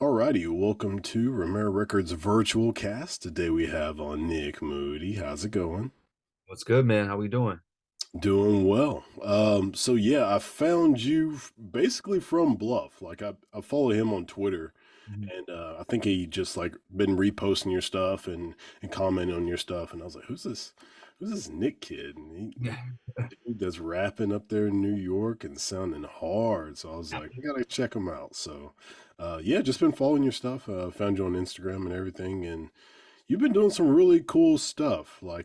Alrighty, welcome to Romera Records virtual cast. Today we have on Nik Moody. How's it going? What's good, man? How we doing? Doing well. So yeah, I found you basically from Bluff. I follow him on Twitter, Mhm. and I think he just like been reposting your stuff and commenting on your stuff. And I was like, who's this? Who's this Nick kid? And he Yeah. dude that's rapping up there in New York and sounding hard. So I was like, I gotta check him out. So yeah, just been following your stuff. Found you on Instagram and everything, and you've been doing some really cool stuff. I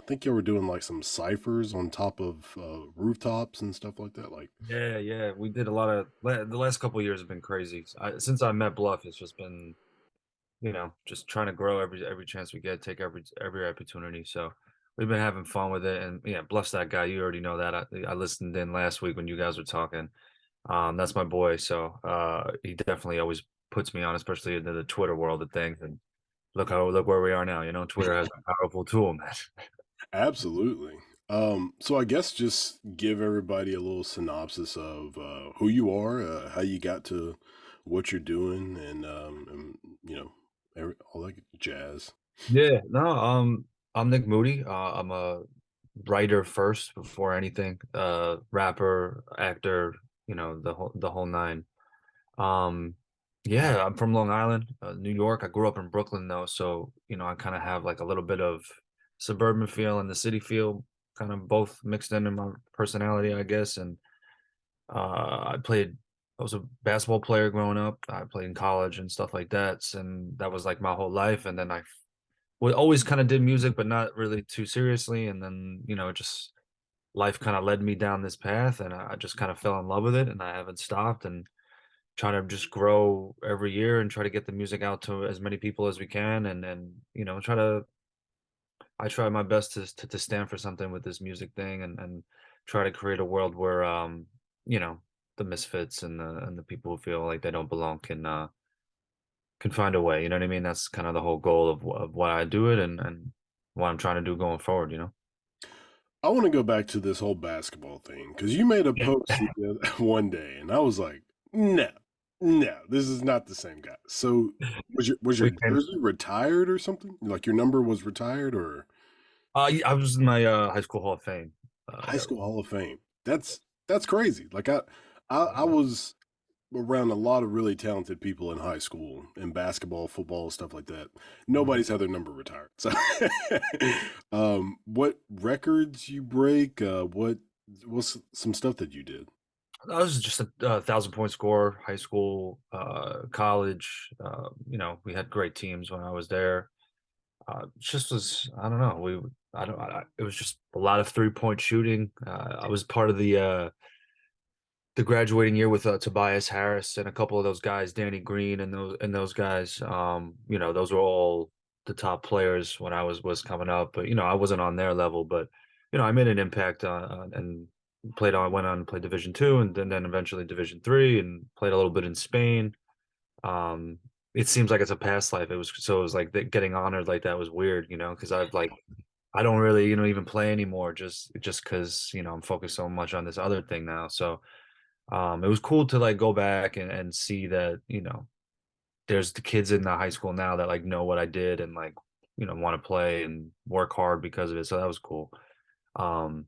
think you were doing like some ciphers on top of rooftops and stuff like that. Like, Yeah. We did a lot of the last couple of years have been crazy. Since I met Bluff, it's just been, just trying to grow every chance we get, take every opportunity. So we've been having fun with it. And yeah, Bluff's that guy. You already know that. I listened in last week when you guys were talking. That's my boy. So he definitely always puts me on, especially into the Twitter world of things. And look where we are now. Twitter has a powerful tool, man. absolutely. So I guess just give everybody a little synopsis of who you are, how you got to what you're doing, and all that jazz. Yeah, no, I'm Nik Moody. I'm a writer first before anything. Rapper, actor, the whole nine. Um, yeah, I'm from Long Island, New York. I grew up in Brooklyn though, so I kind of have like a little bit of suburban feel and the city feel, kind of both mixed into my personality, I guess. And I was a basketball player growing up. I played in college and stuff like that, and that was like my whole life. And then I we always kind of did music, but not really too seriously. And then, just life kind of led me down this path, and I just kind of fell in love with it, and I haven't stopped and trying to just grow every year and try to get the music out to as many people as we can, and I try my best to stand for something with this music thing, and try to create a world where you know, the misfits and the people who feel like they don't belong can find a way. You know what I mean? That's kind of the whole goal of why I do it, and what I'm trying to do going forward. I want to go back to this whole basketball thing because you made a Yeah. post one day, and I was like, no, no, this is not the same guy. So was your We came. jersey retired or something? Like your number was retired or Yeah, I was in my high school Hall of Fame. high That school Hall of Fame? That's crazy. I was around a lot of really talented people in high school in basketball, football, stuff like that. Nobody's had their number retired. So, what records you break? What's some stuff that you did? was just a 1,000 point scorer, high school, college. We had great teams when I was there. Just was I don't know. I don't. It was just a lot of 3-point shooting. I was part of the graduating year with Tobias Harris and a couple of those guys, Danny Green and those guys. Those were all the top players when I was coming up. But I wasn't on their level. But I made an impact and went on to play Division 2 and then eventually Division 3 and played a little bit in Spain. Um, it seems like it's a past life. It was like getting honored like that was weird, because I don't really even play anymore just because I'm focused so much on this other thing now. So it was cool to like go back and see that, there's the kids in the high school now that like know what I did and like, want to play and work hard because of it. So that was cool. Um,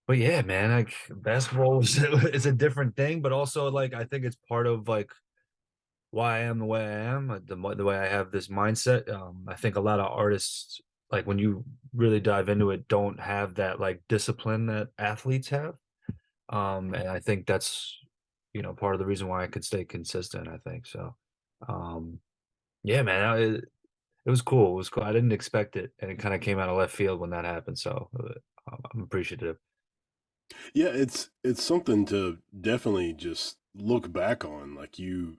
but yeah, man, like basketball is it's a different thing, but also like I think it's part of like why I am the way I am, the way I have this mindset. I think a lot of artists, like when you really dive into it, don't have that like discipline that athletes have. And I think that's, part of the reason why I could stay consistent, I think. So, um, yeah, man, it was cool. It was cool. I didn't expect it, and it kind of came out of left field when that happened. So, I'm appreciative. Yeah, it's something to definitely just look back on. Like you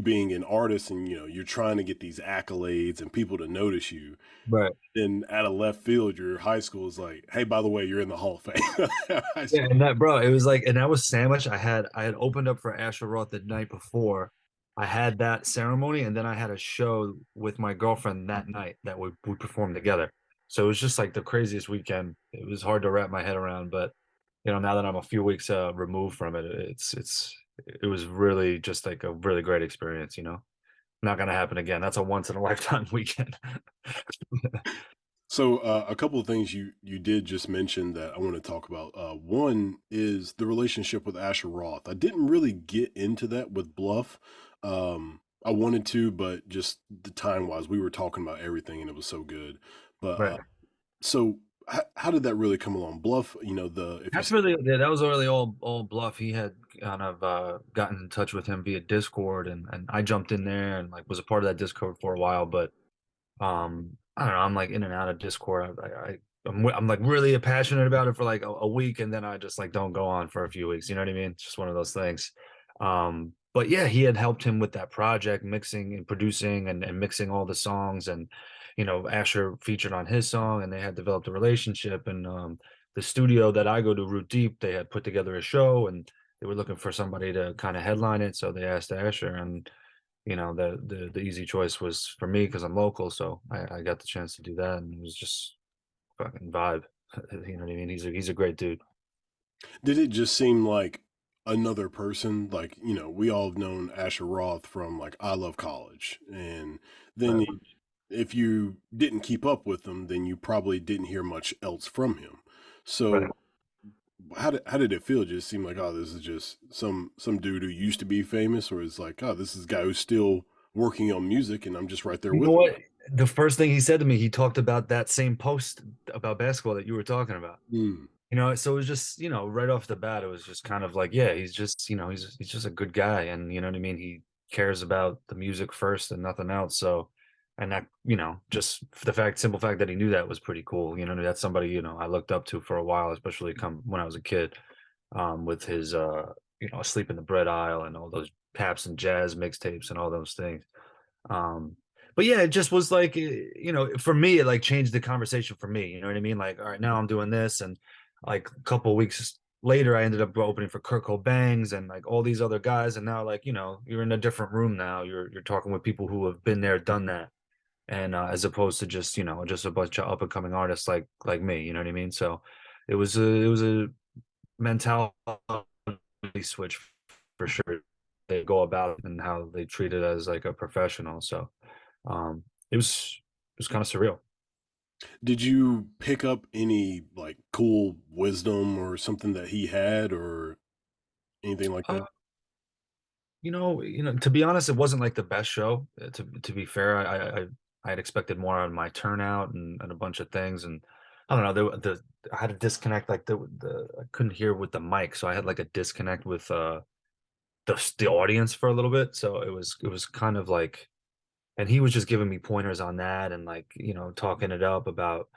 being an artist, and you're trying to get these accolades and people to notice you. Right. Then out of left field, your high school is like, hey, by the way, you're in the Hall of Fame. High Yeah, school. and that, bro, it was like, and that was sandwich. I had opened up for Asher Roth the night before. I had that ceremony, and then I had a show with my girlfriend that night that we performed together. So it was just like the craziest weekend. It was hard to wrap my head around, but now that I'm a few weeks removed from it, it was really just like a really great experience, you know? Not gonna happen again. That's a once in a lifetime weekend. So, a couple of things you did just mention that I want to talk about. One is the relationship with Asher Roth. I didn't really get into that with Bluff. I wanted to, but just the time wise, we were talking about everything, and it was so good. But Right. so, how did that really come along? Bluff, the if you That's say, really yeah, that was really all Bluff. He had kind of gotten in touch with him via Discord, and I jumped in there and like was a part of that Discord for a while, but I don't know, I'm like in and out of Discord. I'm like really passionate about it for like a week, and then I just like don't go on for a few weeks. You know what I mean? It's just one of those things. But yeah, he had helped him with that project, mixing and producing and mixing all the songs, and Asher featured on his song, and they had developed a relationship. And the studio that I go to, Root Deep, they had put together a show, and they were looking for somebody to kind of headline it, so they asked Asher, and the easy choice was for me because I'm local, so I got the chance to do that, and it was just fucking vibe. You know what I mean? He's a great dude. did it just seem like another person? Like, we all have known Asher Roth from like I Love College, and then Right. if you didn't keep up with them, then you probably didn't hear much else from him. Right. So how did it feel? Just seem like, oh, this is just some dude who used to be famous, or is like, oh, this is a guy who's still working on music, and I'm just right there You know with him. what? The first thing he said to me, he talked about that same post about basketball that you were talking about. Mm, So it was just, right off the bat, it was just kind of like, yeah, he's just, he's just a good guy, and you know what I mean. He cares about the music first and nothing else. So, and that, just the simple fact that he knew that was pretty cool. That's somebody I looked up to for a while, especially come when I was a kid, with his Asleep in the Bread Aisle and all those Paps and Jazz mixtapes and all those things. Um, but yeah, it just was like, for me, it like changed the conversation for me. You know what I mean? Like, all right, now I'm doing this, and like a couple of weeks later, I ended up opening for Kurt Cobain's and like all these other guys, and now like you're in a different room now. You're talking with people who have been there, done that, and as opposed to just just a bunch of up and coming artists like me. You know what I mean? So it was a mentality switch for sure. They go about it and how they treat it as like a professional. So um, it was kind of surreal. did you pick up any like cool wisdom or something that he had, or anything like Uh, that? to be honest, it wasn't like the best show. To be fair, I had expected more on my turnout and a bunch of things, and I don't know. I had a disconnect, like the I couldn't hear with the mic, so I had like a disconnect with the audience for a little bit. So it was kind of like, and he was just giving me pointers on that, and like talking it up about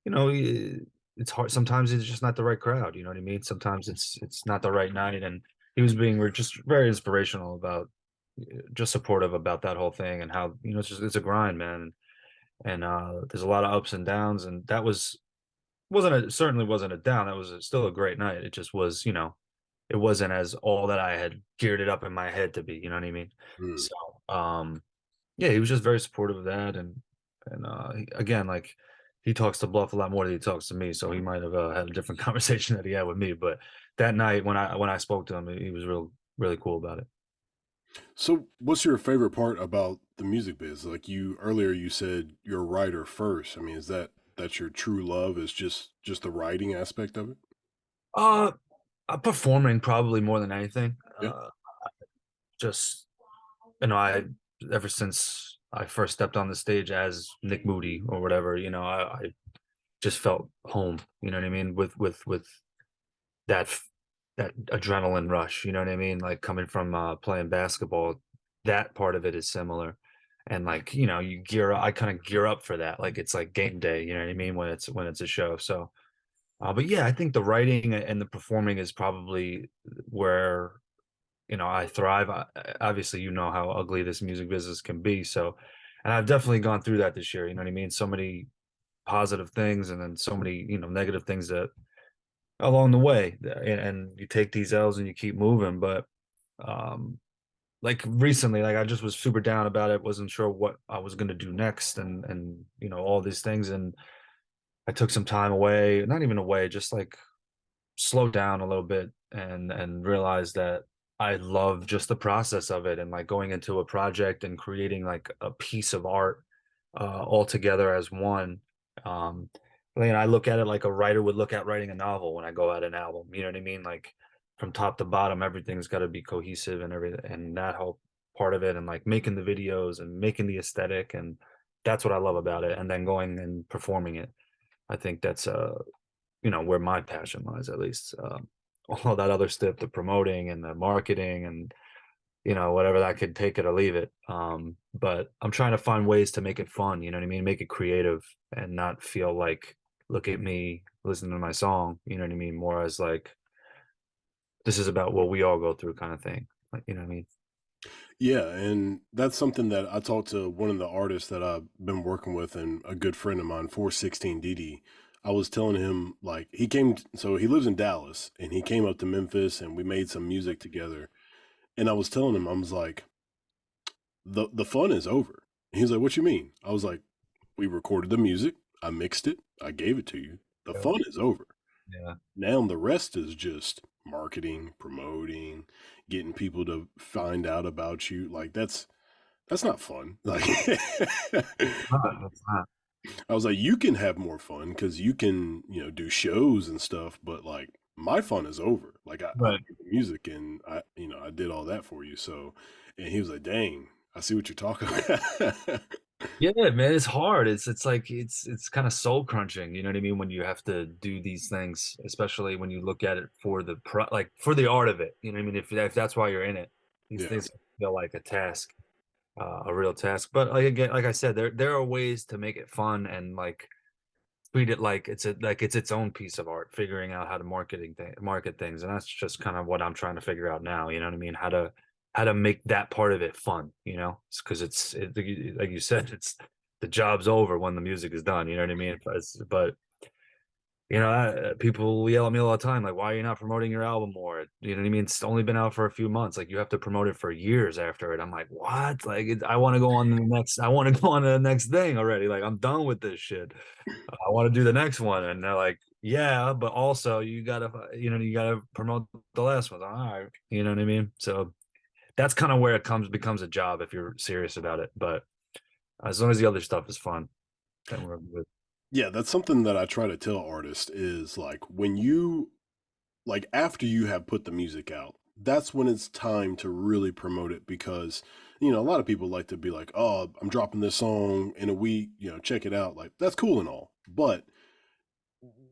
you know eh, it's hard sometimes. It's just not the right crowd, you know what I mean? Sometimes it's not the right night, and he was being just very inspirational about, just supportive about that whole thing, and how it's a grind, man, and there's a lot of ups and downs, and that certainly wasn't a down. That was still a great night. It just was, it wasn't as all that I had geared it up in my head to be, you know what I mean? Mm. So yeah, he was just very supportive of that, and again, like he talks to Bluff a lot more than he talks to me, so he might have had a different conversation that he had with me. But that night when I spoke to him, he was really cool about it. So, what's your favorite part about the music biz? Like you earlier, you said you're a writer first. I mean, is that's your true love? Is just the writing aspect of it? Uh, Performing probably more than anything. Yeah. Just I ever since I first stepped on the stage as Nik Moody or whatever, I just felt home. You know what I mean? With that that adrenaline rush, you know what I mean? Like coming from playing basketball, that part of it is similar. And like, you gear up, I kind of gear up for that. Like it's like game day, you know what I mean? When it's a show. So but yeah, I think the writing and the performing is probably where, I thrive. Obviously, you know how ugly this music business can be. So, and I've definitely gone through that this year. You know what I mean? So many positive things, and then so many, negative things that along the way, and you take these L's and you keep moving. But um, like recently, like I just was super down about it, wasn't sure what I was going to do next, and all these things, and I took some time away, not even away, just like slowed down a little bit, and realized that. I love just the process of it and like going into a project and creating like a piece of art all together as one. Um, I look at it like a writer would look at writing a novel when I go at an album. You know what I mean? Like from top to bottom, everything's got to be cohesive and everything, and that whole part of it, and like making the videos and making the aesthetic, and that's what I love about it. And then going and performing it. I think that's where my passion lies, at least. All that other stuff, the promoting and the marketing and whatever that could take it or leave it. But I'm trying to find ways to make it fun, you know what I mean? Make it creative and not feel like, look at me, listen to my song, you know what I mean? More as like, this is about what we all go through kind of thing. Like, you know what I mean? Yeah, and that's something that I talked to one of the artists that I've been working with and a good friend of mine, 416 DD. I was telling him like so he lives in Dallas and he came up to Memphis and we made some music together. And I was telling him, I was like, the fun is over. And he was like, what you mean? I was like, we recorded the music, I mixed it, I gave it to you. The Yeah. fun is over. Yeah. Now the rest is just marketing, promoting, getting people to find out about you. Like that's not fun. Like, It's not. I was like, you can have more fun because you can, do shows and stuff, but like my fun is over. Like I Right. made the music and I did all that for you. So, and he was like, dang, I see what you're talking about. Yeah, man, it's hard. It's like it's kind of soul crunching, you know what I mean? When you have to do these things, especially when you look at it for the like for the art of it. You know what I mean? If that's why you're in it, these Yeah. things feel like a task, a real task. But like again, like I said, there are ways to make it fun and like treat it like it's its own piece of art, figuring out how to market things, and that's just kind of what I'm trying to figure out now. You know what I mean? How to make that part of it fun. Because like you said, it's the job's over when the music is done. You know what I mean? But people yell at me all the time, like, why are you not promoting your album more? You know what I mean? It's only been out for a few months. Like, you have to promote it for years after it. I'm like, what? Like, I want to go on to the next, I want to go on to the next thing already. Like, I'm done with this shit. I want to do the next one. And they're like, yeah, but also you gotta promote the last one. All right. You know what I mean? So that's kind of where becomes a job if you're serious about it. But as long as the other stuff is fun, then we're good. Yeah, that's something that I try to tell artists is like when you like after you have put the music out, that's when it's time to really promote it because a lot of people like to be like, "Oh, I'm dropping this song in a week, check it out." Like that's cool and all, but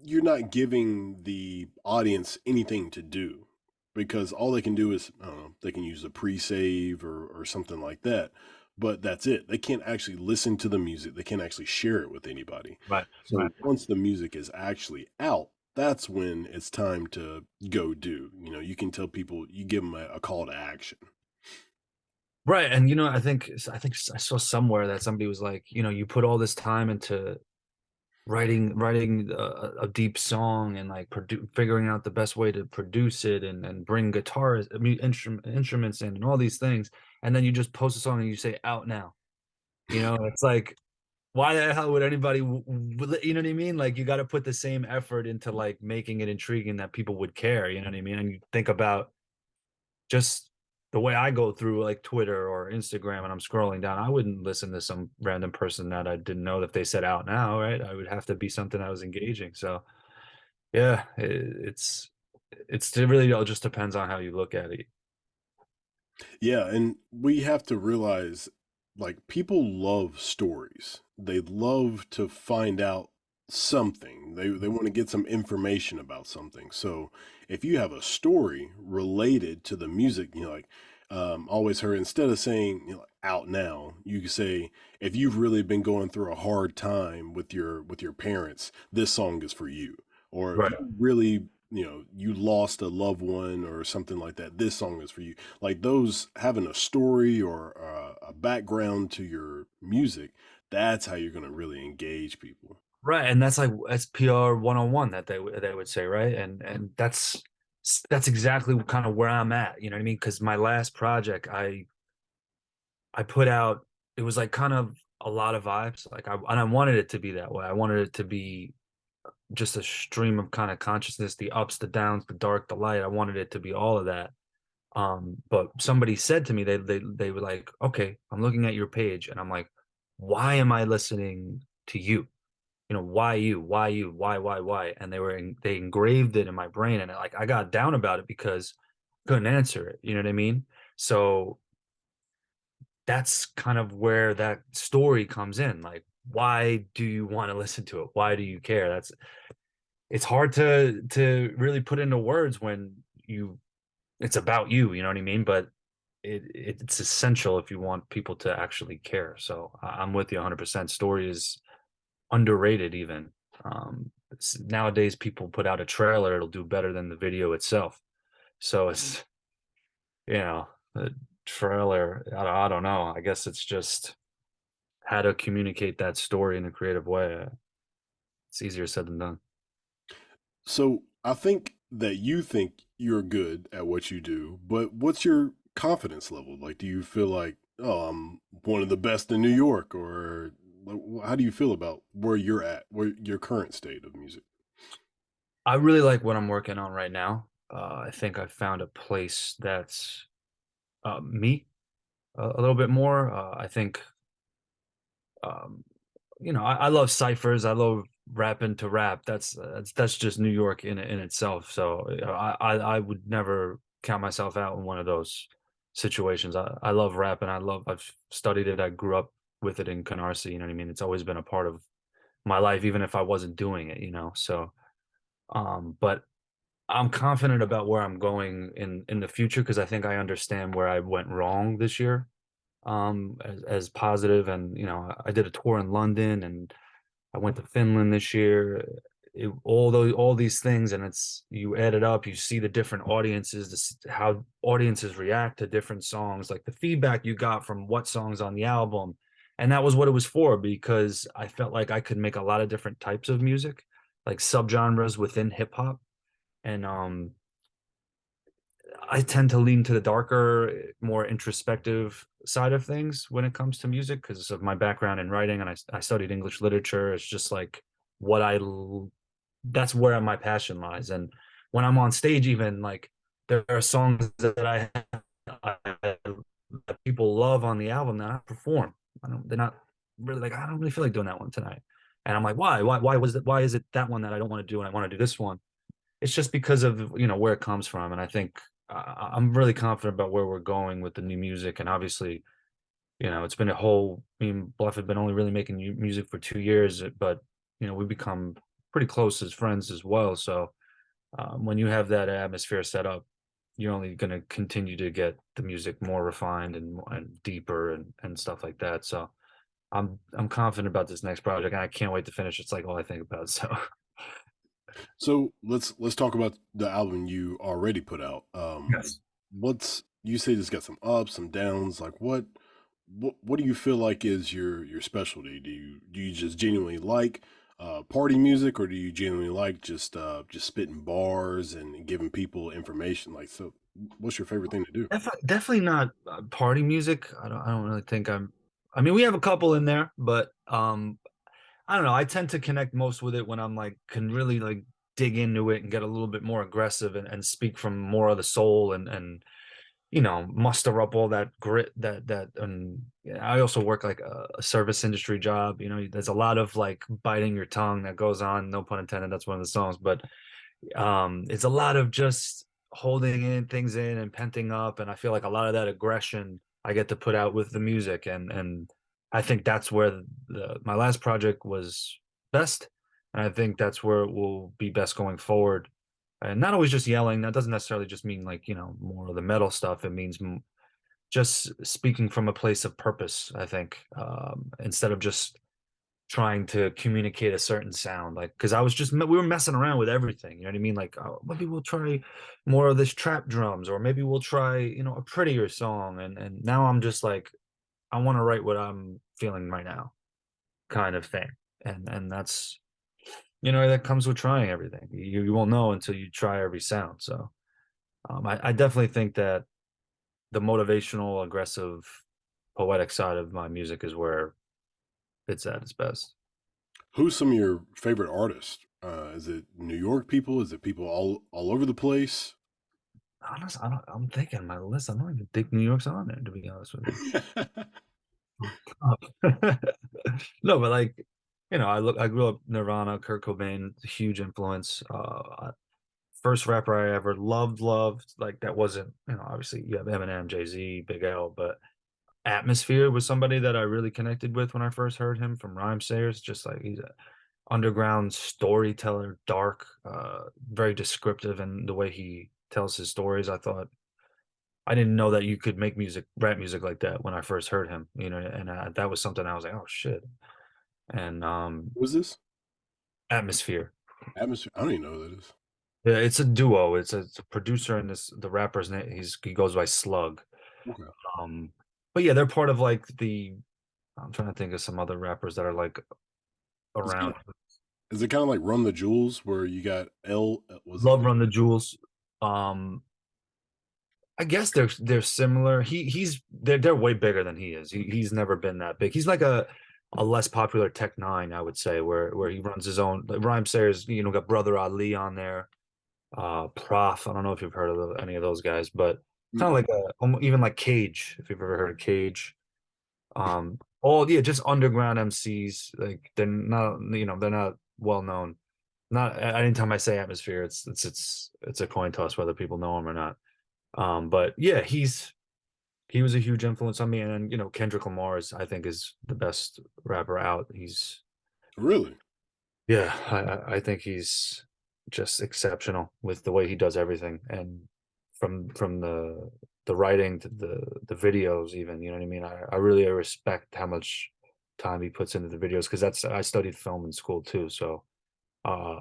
you're not giving the audience anything to do because all they can do is, I don't know, they can use a pre-save or something like that. But that's it. They can't actually listen to the music. They can't actually share it with anybody. Right. Right. So once the music is actually out, that's when it's time to go do. You can tell people, you give them a call to action. Right. And I think I saw somewhere that somebody was like, you put all this time into writing a deep song and like figuring out the best way to produce it and bring guitars, instruments in and all these things, and then you just post a song and you say out now. It's like, why the hell would anybody, you know what I mean? Like, you got to put the same effort into like making it intriguing that people would care. You know what I mean? And you think about just the way I go through like Twitter or Instagram and I'm scrolling down, I wouldn't listen to some random person that I didn't know if they said out now, right? I would have to be something that was engaging. So yeah, it really all just depends on how you look at it. Yeah, and we have to realize like people love stories. They love to find out something. They want to get some information about something. So if you have a story related to the music, like always heard instead of saying out now, you could say if you've really been going through a hard time with your parents, this song is for you. Or if Right. you really you lost a loved one or something like that, this song is for you. Like those having a story or a background to your music, that's how you're going to really engage people. Right. And that's PR 101 that they would say, right? And that's exactly kind of where I'm at. You know what I mean? Because my last project, I put out, it was like kind of a lot of vibes. And I wanted it to be that way. I wanted it to be just a stream of kind of consciousness, the ups, the downs, the dark, the light. I wanted it to be all of that. But somebody said to me, they were like, okay, I'm looking at your page, and I'm like, why am I listening to you? You know, why you? Why you? Why? And they engraved it in my brain, and like I got down about it because I couldn't answer it. You know what I mean? So that's kind of where that story comes in. Like, why do you want to listen to it? Why do you care? That's it's hard to really put into words when you it's about you, you know what I mean? But it's essential if you want people to actually care. So I'm with you 100%. Story is underrated even. Nowadays people put out a trailer, it'll do better than the video itself. So it's, you know, the trailer, I don't know. I guess it's just how to communicate that story in a creative way. It's easier said than done. So I think you're good at what you do, but what's your confidence level? Like, do you feel like, oh, I'm one of the best in New York, or like, how do you feel about where you're at, where your current state of music? I really like what I'm working on right now. I think I've found a place that's me a little bit more. I think um, I love ciphers. I love rapping to rap. That's just New York in itself. So I would never count myself out in one of those situations. I love rapping. I've studied it. I grew up with it in Canarsie. You know what I mean? It's always been a part of my life, even if I wasn't doing it. So but I'm confident about where I'm going in the future because I think I understand where I went wrong this year. As positive, and I did a tour in London, and I went to Finland this year. All these things, and it's you add it up, you see the different audiences, how audiences react to different songs, like the feedback you got from what songs on the album, and that was what it was for because I felt like I could make a lot of different types of music, like subgenres within hip hop, and I tend to lean to the darker, more introspective side of things when it comes to music because of my background in writing and I studied English literature. It's just like what that's where my passion lies. And when I'm on stage, even like there are songs that that people love on the album that I perform. They're not really like, I don't really feel like doing that one tonight. And I'm like, why? Why is it that one that I don't want to do and I want to do this one? It's just because of where it comes from, and I think I'm really confident about where we're going with the new music. And obviously, it's been a whole. I mean, Bluff had been only really making music for 2 years, but we become pretty close as friends as well. So when you have that atmosphere set up, you're only going to continue to get the music more refined and deeper and stuff like that. So I'm confident about this next project, and I can't wait to finish. It's like all I think about. So So let's talk about the album you already put out. yes. What's you say it's got some ups, some downs. Like what do you feel like is your specialty? Do you just genuinely like party music, or do you genuinely like just spitting bars and giving people information? Like, so what's your favorite thing to do? Definitely not party music. I don't really think I'm. I mean, we have a couple in there, but I don't know. I tend to connect most with it when I'm like can really like dig into it and get a little bit more aggressive and speak from more of the soul and muster up all that grit that and yeah, I also work like a service industry job. There's a lot of like biting your tongue that goes on. No pun intended. That's one of the songs, but it's a lot of just holding in things in and penting up, and I feel like a lot of that aggression I get to put out with the music, and I think that's where my last project was best, and I think that's where it will be best going forward. And not always just yelling. That doesn't necessarily just mean like more of the metal stuff. It means just speaking from a place of purpose, I think, instead of just trying to communicate a certain sound, like because I was just we were messing around with everything, you know what I mean, like, oh, maybe we'll try more of this trap drums, or maybe we'll try a prettier song, and now I'm just like I want to write what I'm feeling right now, kind of thing. And that's that comes with trying everything. You won't know until you try every sound. So I definitely think that the motivational, aggressive, poetic side of my music is where it's at its best. Who's some of your favorite artists? Is it New York people? Is it people all over the place? honest, I'm thinking on my list. I don't even think New York's on there, to be honest with you. No, but like, I grew up Nirvana, Kurt Cobain, huge influence. First rapper I ever loved. Like that wasn't, obviously you have Eminem, Jay-Z, Big L, but Atmosphere was somebody that I really connected with when I first heard him from Rhyme Sayers. Just like he's a underground storyteller, dark, very descriptive in the way he tells his stories. I thought I didn't know that you could make music, rap music like that when I first heard him, and that was something I was like, oh shit. And Who's this? Atmosphere. Atmosphere. I don't even know who that is. Yeah, it's a duo. It's a producer and the rapper's name. He goes by Slug. Okay. Um, but yeah, they're part of like the. I'm trying to think of some other rappers that are like It's kind around. of, is it kind of like Run the Jewels where you got L, was it Love Run the Jewels. Um, I guess they're similar. They're way bigger than he is. He's never been that big. He's like a less popular Tech Nine, I would say, where he runs his own. Like Rhyme Sayers, got Brother Ali on there. Prof. I don't know if you've heard of any of those guys, but kind of Mm-mm. like even like Cage, if you've ever heard of Cage. All yeah, just underground MCs. Like they're not well known. Not anytime I say Atmosphere, it's a coin toss whether people know him or not. But yeah, he was a huge influence on me, and then Kendrick Lamar I think is the best rapper out. Really? Yeah, I think he's just exceptional with the way he does everything, and from the writing to the videos, even you know what I mean. I really respect how much time he puts into the videos because I studied film in school too, so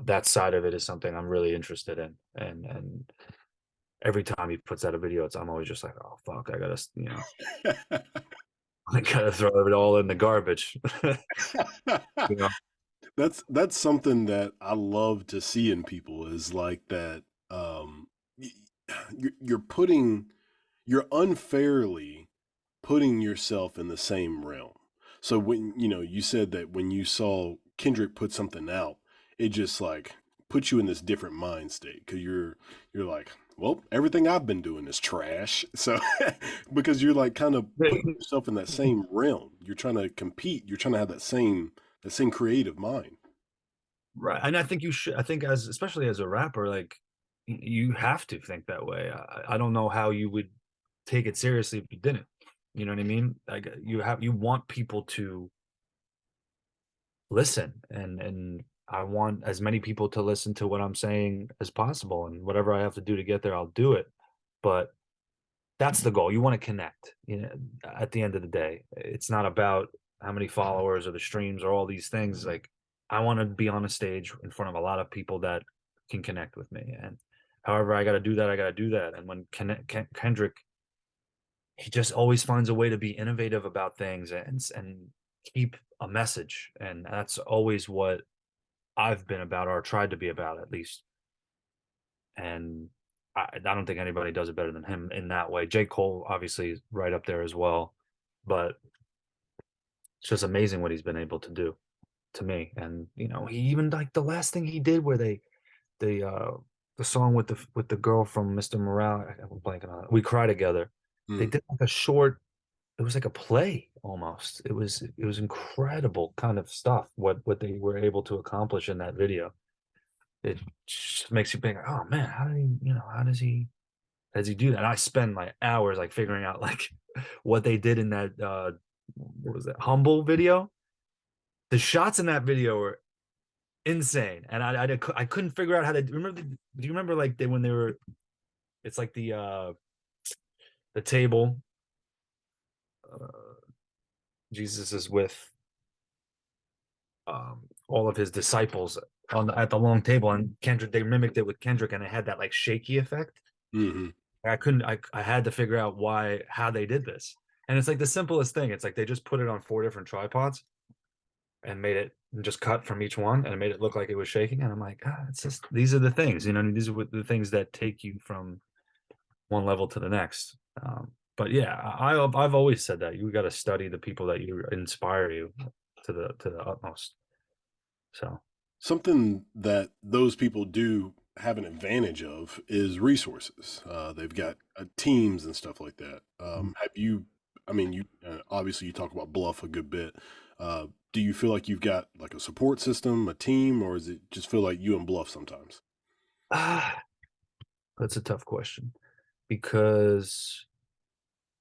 that side of it is something I'm really interested in, and every time he puts out a video, I'm always just like, oh fuck, I gotta I gotta throw it all in the garbage. you know, That's something that I love to see in people is like that y- you're putting you're unfairly putting yourself in the same realm. So when you said that when you saw Kendrick put something out, it just like puts you in this different mind state because you're like, well, everything I've been doing is trash. So because you're like kind of putting yourself in that same realm, you're trying to compete, you're trying to have that same creative mind. right? And I think you should. I think as especially as a rapper, like you have to think that way. I don't know how you would take it seriously if you didn't. You know what I mean? Like you want people to listen, and I want as many people to listen to what I'm saying as possible, and whatever I have to do to get there, I'll do it. But that's the goal. You want to connect. At the end of the day, it's not about how many followers or the streams or all these things. Like, I want to be on a stage in front of a lot of people that can connect with me. And however I got to do that, I got to do that. And when Kendrick, he just always finds a way to be innovative about things and keep a message. And that's always what I've been about or tried to be about at least. And I don't think anybody does it better than him in that way. J. Cole obviously is right up there as well, but it's just amazing what he's been able to do to me. And he even like the last thing he did where the song with the girl from Mr. Morale, I'm blanking on it. We Cry Together. They Mm. did like a short, it was like a play almost. It was incredible kind of stuff what they were able to accomplish in that video. It just makes you think, oh man, how does he do that? And I spend like hours like figuring out like what they did in that what was that Humble video. The shots in that video were insane, and I couldn't figure out how to remember. Do you remember like when they were? It's like the table. Uh, Jesus is with all of his disciples at the long table, and Kendrick they mimicked it with Kendrick, and it had that like shaky effect. Hmm. I couldn't. I had to figure out how they did this, and it's like the simplest thing. It's like they just put it on four different tripods and made it and just cut from each one and made it look like it was shaking. And I'm like, it's just these are the things, these are the things that take you from one level to the next. But yeah, I've always said that you got to study the people that you inspire you to the utmost. So Something that those people do have an advantage of is resources. They've got teams and stuff like that. Have you? I mean, you obviously you talk about Bluff a good bit. Do you feel like you've got like a support system, a team, or is it just feel like you and Bluff sometimes? Ah, that's a tough question because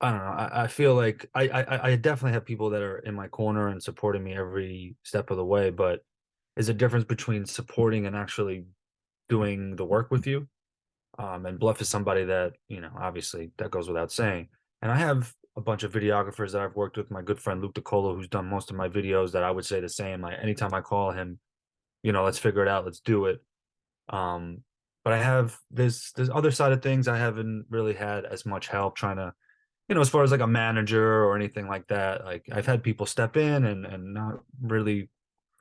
I don't know. I feel like I definitely have people that are in my corner and supporting me every step of the way, but there's a difference between supporting and actually doing the work with you. And Bluff is somebody that, obviously that goes without saying. And I have a bunch of videographers that I've worked with, my good friend Luke DeColo, who's done most of my videos, that I would say the same. Anytime I call him, let's figure it out, let's do it. Um, but I have this other side of things. I haven't really had as much help trying to, as far as like a manager or anything like that. Like I've had people step in and not really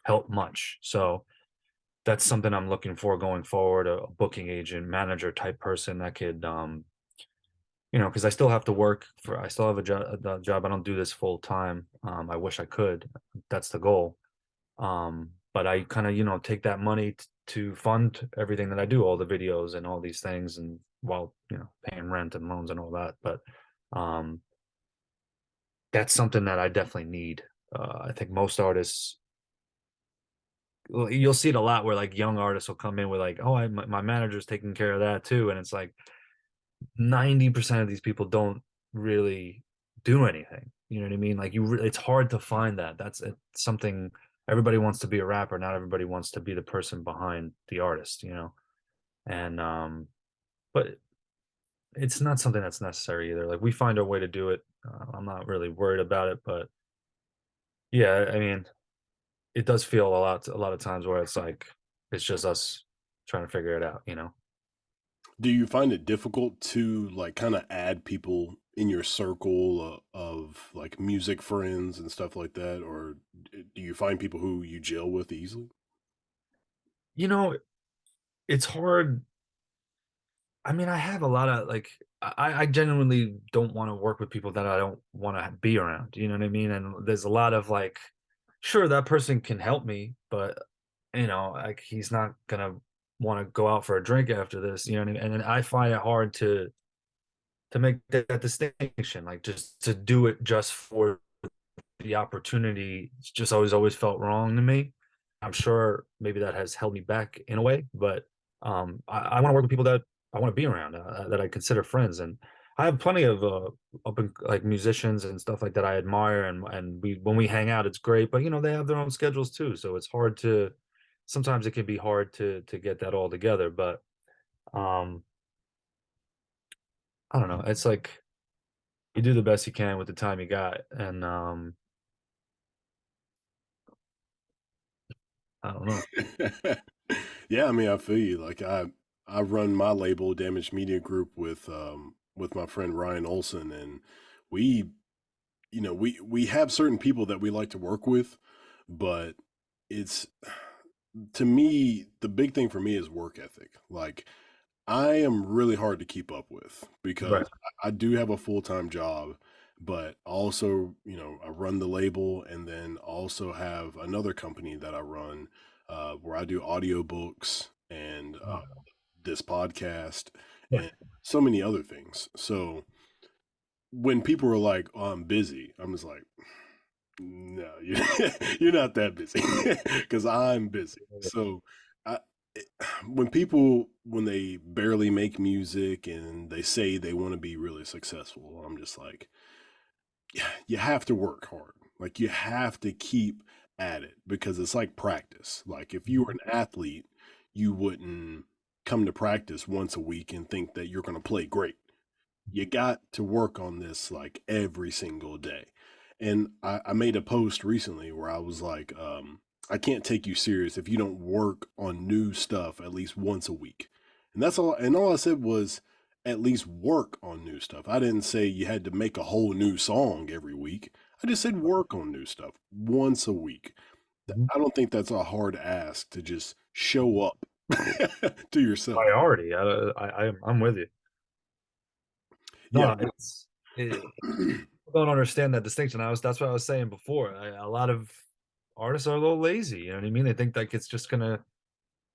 help much. So that's something I'm looking for going forward, a booking agent, manager type person that could, because I still have to work I still have a job. I don't do this full time. I wish I could. That's the goal. But I kind of, take that money to fund everything that I do, all the videos and all these things, and while, paying rent and loans and all that. But um, that's something that I definitely need. I think most artists, well, you'll see it a lot where like young artists will come in with like, oh, my manager's taking care of that too. And it's like 90% of these people don't really do anything. You know what I mean? Like it's hard to find that. It's something everybody wants to be a rapper. Not everybody wants to be the person behind the artist. And but it's not something that's necessary either. Like we find our way to do it. I'm not really worried about it, but yeah, I mean, it does feel a lot of times where it's like it's just us trying to figure it out. Do you find it difficult to like kind of add people in your circle of like music friends and stuff like that, or do you find people who you gel with easily? You know, it's hard. I mean, I have a lot of like I genuinely don't want to work with people that I don't want to be around. You know what I mean? And there's a lot of like, sure, that person can help me, but like he's not gonna want to go out for a drink after this. You know what I mean? And then I find it hard to make that distinction, like just to do it just for the opportunity. It's just always felt wrong to me. I'm sure maybe that has held me back in a way, but I want to work with people that I want to be around, that I consider friends, and I have plenty of up and like musicians and stuff like that I admire, and we when we hang out, it's great. But they have their own schedules too, so it's hard to. Sometimes it can be hard to get that all together, but um, I don't know. It's like you do the best you can with the time you got, and I don't know. Yeah, I mean, I feel you. Like I run my label, Damaged Media Group, with my friend Ryan Olson, and we, we have certain people that we like to work with, but it's to me the big thing for me is work ethic. Like I am really hard to keep up with because Right. I do have a full-time job, but also, I run the label and then also have another company that I run where I do audiobooks and this podcast Right. and so many other things. So when people are like, "Oh, I'm busy," I'm just like, "No, you're not that busy," because I'm busy. So I, when people when they barely make music and they say they want to be really successful, I'm just like, yeah, you have to work hard. Like you have to keep at it because it's like practice. Like if you were an athlete, you wouldn't come to practice once a week and think that you're going to play great. You got to work on this like every single day. And I made a post recently where I was like, I can't take you serious if you don't work on new stuff at least once a week. And that's all. And all I said was at least work on new stuff. I didn't say you had to make a whole new song every week. I just said work on new stuff once a week. Mhm. I don't think that's a hard ask to just show up to yourself. Priority. I'm with you. Yeah. No, people don't understand that distinction. That's what I was saying before. A lot of artists are a little lazy. You know what I mean? They think like it's just gonna.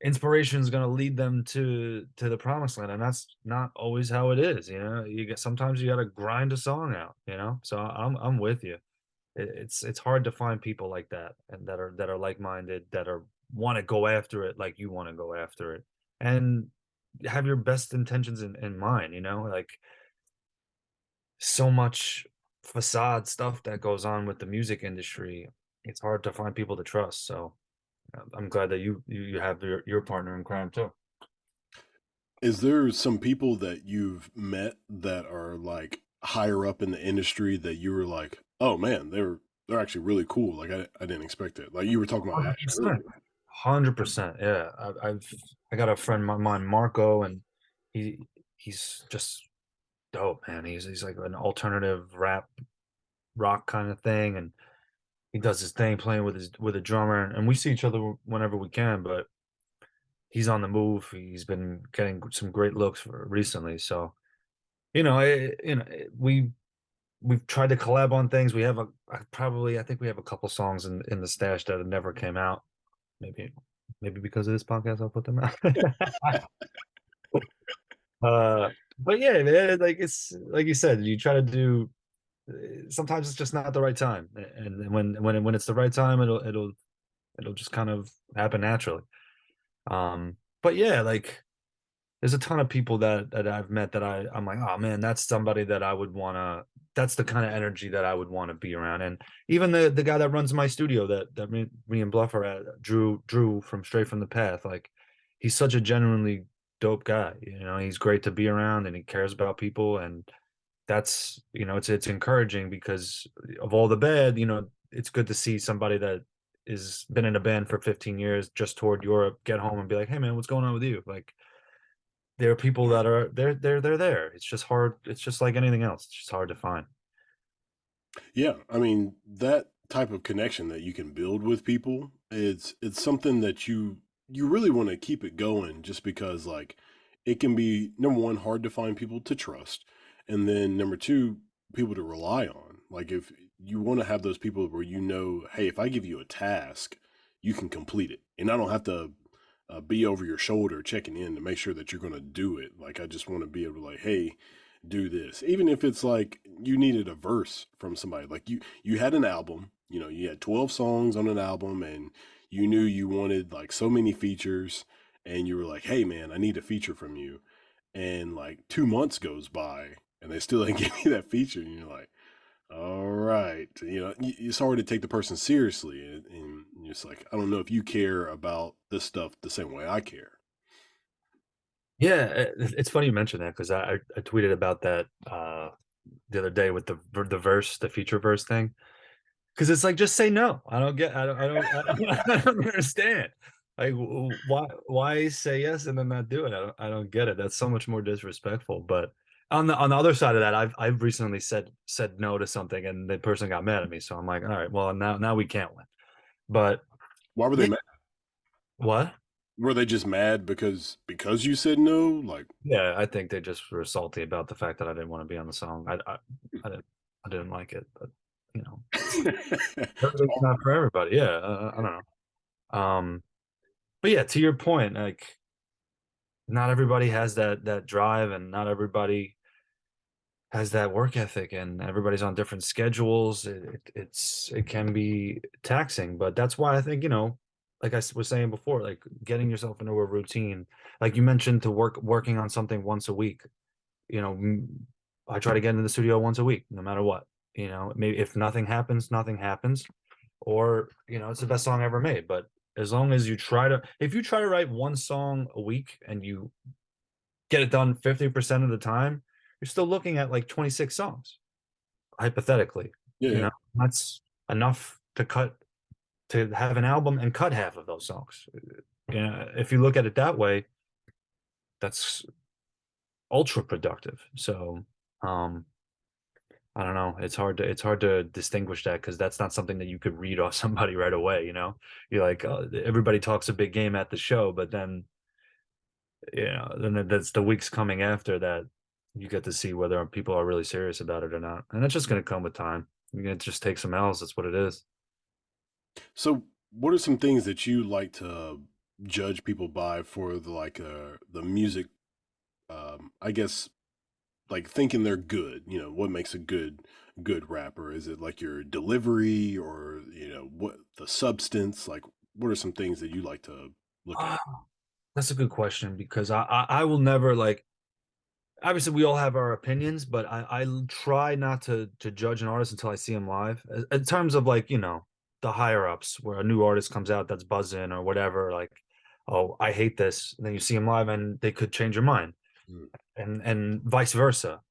inspiration is going to lead them to the promised land, and that's not always how it is. You get sometimes you got to grind a song out. So I'm with you. It's hard to find people like that and that are like-minded, that are want to go after it like you want to go after it, and have your best intentions in mind. Like, so much facade stuff that goes on with the music industry. It's hard to find people to trust. So I'm glad that you have your partner in crime too. Is there some people that you've met that are like higher up in the industry that you were like, oh man, they're actually really cool. Like I didn't expect it. Like you were talking about Ash 100%. earlier. 100%. Yeah. I got a friend of mine, Marco, and he he's just dope, man. He's like an alternative rap rock kind of thing, and he does his thing playing with a drummer, and we see each other whenever we can, but he's on the move. He's been getting some great looks recently. So, we've tried to collab on things. We have I think we have a couple songs in the stash that have never came out. Maybe maybe because of this podcast, I'll put them out. But yeah, man, like it's like you said, you try to do. Sometimes it's just not the right time, and when it's the right time, it'll just kind of happen naturally. But yeah, like there's a ton of people that I've met that I'm like, oh man, that's somebody that I would wanna. That's the kind of energy that I would want to be around. And even the guy that runs my studio, that me and Bluff are at, Drew from Straight from the Path, like he's such a genuinely dope guy. He's great to be around, and he cares about people, and that's it's encouraging because of all the bad. It's good to see somebody that is been in a band for 15 years, just toured Europe, get home and be like, hey man, what's going on with you? Like, there are people that are they're there. It's just hard. It's just like anything else. It's just hard to find. Yeah, I mean, that type of connection that you can build with people, it's something that you really want to keep it going just because like it can be number one hard to find people to trust and then number two people to rely on. Like if you want to have those people where hey, if I give you a task, you can complete it. And I don't have to be over your shoulder checking in to make sure that you're going to do it. Like I just want to be able to like, hey, do this. Even if it's like you needed a verse from somebody. Like you had an album, you had 12 songs on an album and you knew you wanted like so many features and you were like, "Hey man, I need a feature from you." And like 2 months goes by and they still ain't give you that feature and you're like, "All right." It's hard to take the person seriously and it's like, I don't know if you care about this stuff the same way I care. Yeah, it's funny you mentioned that because I tweeted about that the other day with the feature verse thing. Because it's like, just say no. I don't understand. Like, why say yes and then not do it? I don't get it. That's so much more disrespectful. But on the other side of that, I've recently said no to something, and the person got mad at me. So I'm like, all right, well now we can't win. But Why were they yeah, mad? what? Were they just mad because you said no? Like, Yeah, I think they just were salty about the fact that I didn't want to be on the song. I didn't like it, but it's everything's not for everybody. Yeah, I don't know. But yeah, to your point, like not everybody has that drive, and not everybody has that work ethic, and everybody's on different schedules. It can be taxing, but that's why I think, like was saying before, like getting yourself into a routine, like you mentioned, to working on something once a week. you know I try to get into the studio once a week, no matter what. Maybe if nothing happens, nothing happens, or it's the best song ever made. But as long as if you try to write one song a week and you get it done 50% of the time, you're still looking at like 26 songs, hypothetically. yeah, yeah. That's enough to have an album and cut half of those songs. If you look at it that way, that's ultra productive. So, um, I don't know. It's hard to distinguish that, because that's not something that you could read off somebody right away. You're like, oh, everybody talks a big game at the show, but then that's the weeks coming after that you get to see whether people are really serious about it or not, and it's just going to come with time. You're going to just take some L's. That's what it is. So, what are some things that you like to? judge people by for the music, I guess, like thinking they're good, what makes a good rapper? Is it like your delivery, or what the substance? Like, what are some things that you like to look Ah, at? that's a good question because I will never like obviously we all have our opinions, but I try not to judge an artist until I see him live. In terms of like, the higher ups where a new artist comes out that's buzzing or whatever, like, oh, I hate this. And then you see him live and they could change your mind. Mm, And vice versa.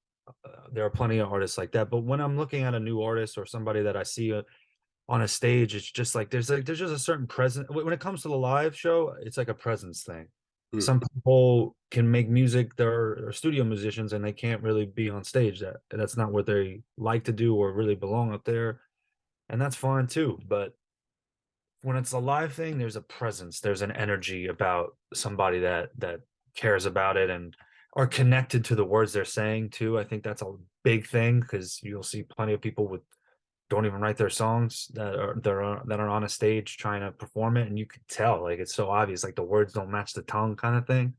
There are plenty of artists like that. But when I'm looking at a new artist or somebody that I see on a stage, it's just like there's just a certain presence. When it comes to the live show, it's like a presence thing. mm, Some people can make music, they're studio musicians, and they can't really be on stage. That's not what they like to do or really belong up there, and that's fine too. But when it's a live thing, there's a presence, there's an energy about somebody that cares about it and are connected to the words they're saying too. I think that's a big thing because you'll see plenty of people with don't even write their songs that are on a stage trying to perform it, and you could tell like it's so obvious, like the words don't match the tongue kind of thing.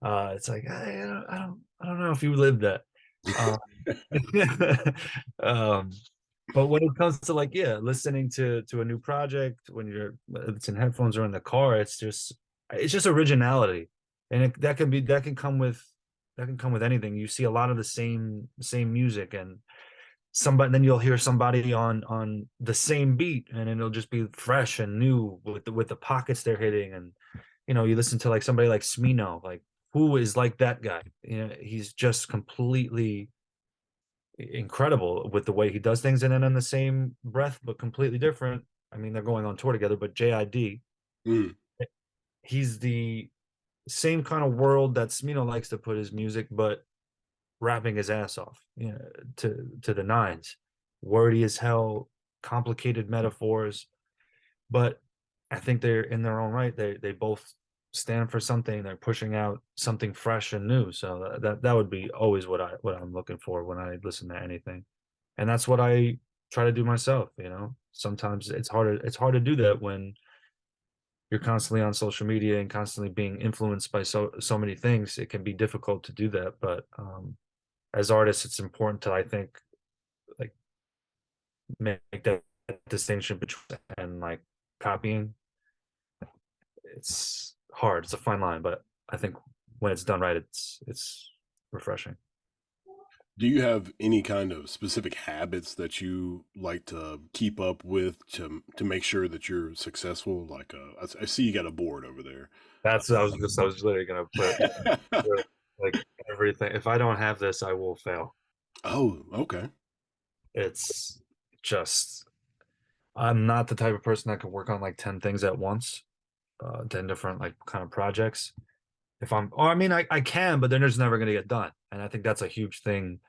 It's like I don't know if you lived that. Um, um, but when it comes to like yeah, listening to a new project when it's in headphones or in the car, it's just originality, and that can come with anything. You see a lot of the same music and somebody then you'll hear somebody on the same beat and it'll just be fresh and new with the pockets they're hitting and you listen to like somebody like Smino, like who is like that guy, he's just completely incredible with the way he does things and then in the same breath but completely different. I mean they're going on tour together, but JID, mm, he's the same kind of world that Smino likes to put his music, but rapping his ass off, to the nines, wordy as hell, complicated metaphors. But I think they're in their own right. They both stand for something. They're pushing out something fresh and new. So that would be always what I'm looking for when I listen to anything, and that's what I try to do myself. Sometimes it's hard to do that when you're constantly on social media and constantly being influenced by so many things. It can be difficult to do that, but as artists, it's important to, I think, like make that distinction between and like copying. It's hard. It's a fine line, but I think when it's done right, it's refreshing. Do you have any kind of specific habits that you like to keep up with to make sure that you're successful? Like, I see you got a board over there. I was literally gonna put like everything. If I don't have this, I will fail. Oh, okay. It's just I'm not the type of person that can work on like 10 things at once, 10 different like kind of projects. Or I mean, I can, but then it's never going to get done. And I think that's a huge thing